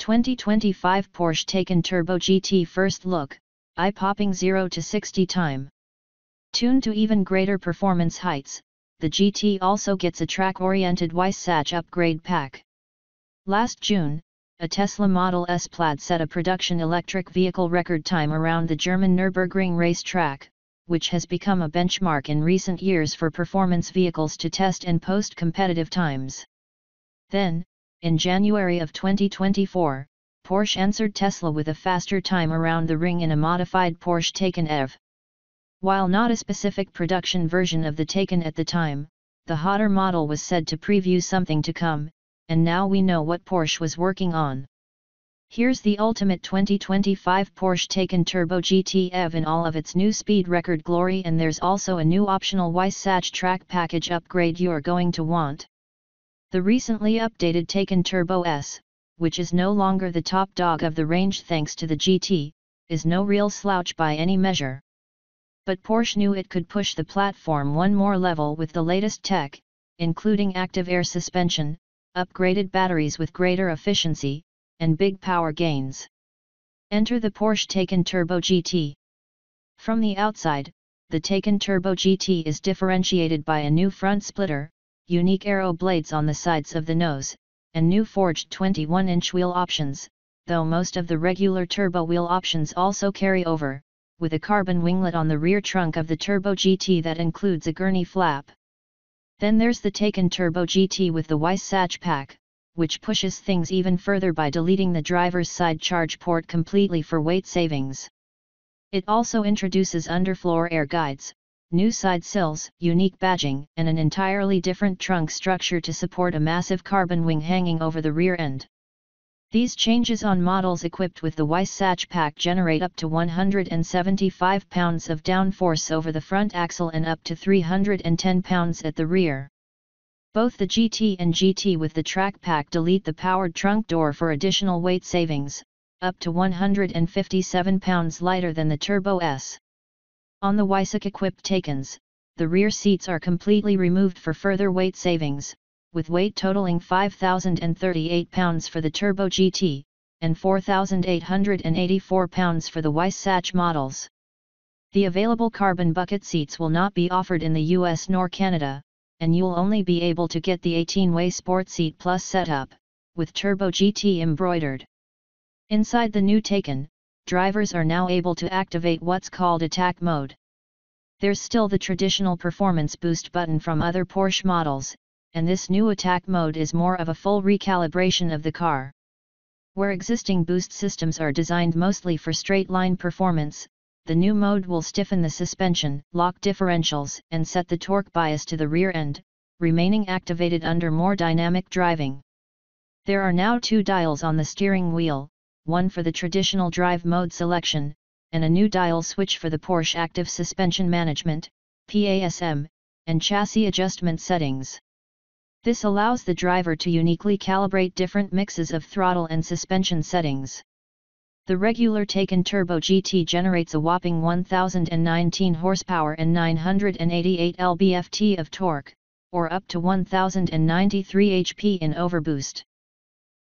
2025 Porsche Taycan Turbo GT first look, eye-popping 0 to 60 time. Tuned to even greater performance heights, the GT also gets a track-oriented Weissach upgrade pack. Last June, a Tesla Model S Plaid set a production electric vehicle record time around the German Nürburgring racetrack, which has become a benchmark in recent years for performance vehicles to test and post competitive times. Then, in January of 2024, Porsche answered Tesla with a faster time around the ring in a modified Porsche Taycan EV. While not a specific production version of the Taycan at the time, the hotter model was said to preview something to come, and now we know what Porsche was working on. Here's the ultimate 2025 Porsche Taycan Turbo GT EV in all of its new speed record glory, and there's also a new optional Weissach track package upgrade you're going to want. The recently updated Taycan Turbo S, which is no longer the top dog of the range thanks to the GT, is no real slouch by any measure. But Porsche knew it could push the platform one more level with the latest tech, including active air suspension, upgraded batteries with greater efficiency, and big power gains. Enter the Porsche Taycan Turbo GT. From the outside, the Taycan Turbo GT is differentiated by a new front splitter, unique aero blades on the sides of the nose, and new forged 21-inch wheel options, though most of the regular turbo wheel options also carry over, with a carbon winglet on the rear trunk of the Turbo GT that includes a gurney flap. Then there's the Taycan Turbo GT with the Weissach pack, which pushes things even further by deleting the driver's side charge port completely for weight savings. It also introduces underfloor air guides, new side sills, unique badging, and an entirely different trunk structure to support a massive carbon wing hanging over the rear end. These changes on models equipped with the Weissach pack generate up to 175 pounds of downforce over the front axle and up to 310 pounds at the rear. Both the GT and GT with the track pack delete the powered trunk door for additional weight savings, up to 157 pounds lighter than the Turbo S. On the Weissach-equipped Taycans, the rear seats are completely removed for further weight savings, with weight totaling 5,038 pounds for the Turbo GT, and 4,884 pounds for the Weissach models. The available carbon bucket seats will not be offered in the US nor Canada, and you'll only be able to get the 18-way Sport Seat Plus setup, with Turbo GT embroidered. Inside the new Taycan, drivers are now able to activate what's called attack mode. There's still the traditional performance boost button from other Porsche models, and this new attack mode is more of a full recalibration of the car. Where existing boost systems are designed mostly for straight-line performance, the new mode will stiffen the suspension, lock differentials, and set the torque bias to the rear end, remaining activated under more dynamic driving. There are now two dials on the steering wheel, one for the traditional drive mode selection, and a new dial switch for the Porsche Active Suspension Management, PASM, and chassis adjustment settings. This allows the driver to uniquely calibrate different mixes of throttle and suspension settings. The regular Taycan Turbo GT generates a whopping 1,019 horsepower and 988 lb-ft of torque, or up to 1,093 HP in overboost.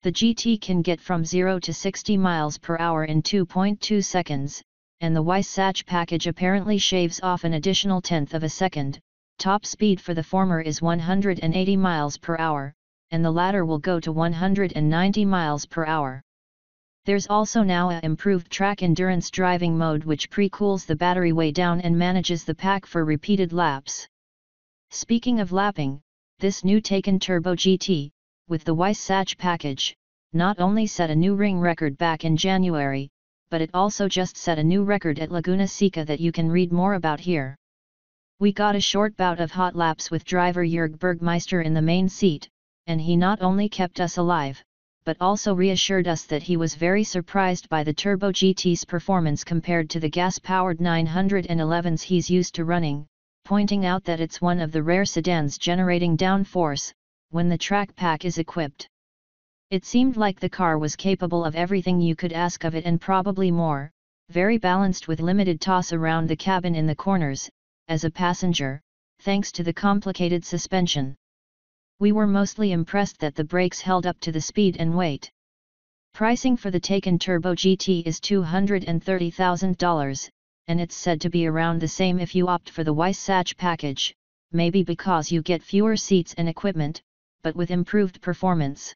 The GT can get from 0 to 60 miles per hour in 2.2 seconds, and the Weissach package apparently shaves off an additional tenth of a second. Top speed for the former is 180 miles per hour, and the latter will go to 190 miles per hour. There's also now a improved track endurance driving mode which pre-cools the battery way down and manages the pack for repeated laps. Speaking of lapping, this new Taycan Turbo GT, with the Weissach package, not only set a new ring record back in January, but it also just set a new record at Laguna Seca that you can read more about here. We got a short bout of hot laps with driver Jörg Bergmeister in the main seat, and he not only kept us alive, but also reassured us that he was very surprised by the Turbo GT's performance compared to the gas-powered 911s he's used to running, pointing out that it's one of the rare sedans generating downforce when the track pack is equipped. It seemed like the car was capable of everything you could ask of it and probably more, very balanced with limited toss around the cabin in the corners, as a passenger, thanks to the complicated suspension. We were mostly impressed that the brakes held up to the speed and weight. Pricing for the Taycan Turbo GT is $230,000, and it's said to be around the same if you opt for the Weissach package, maybe because you get fewer seats and equipment, but with improved performance.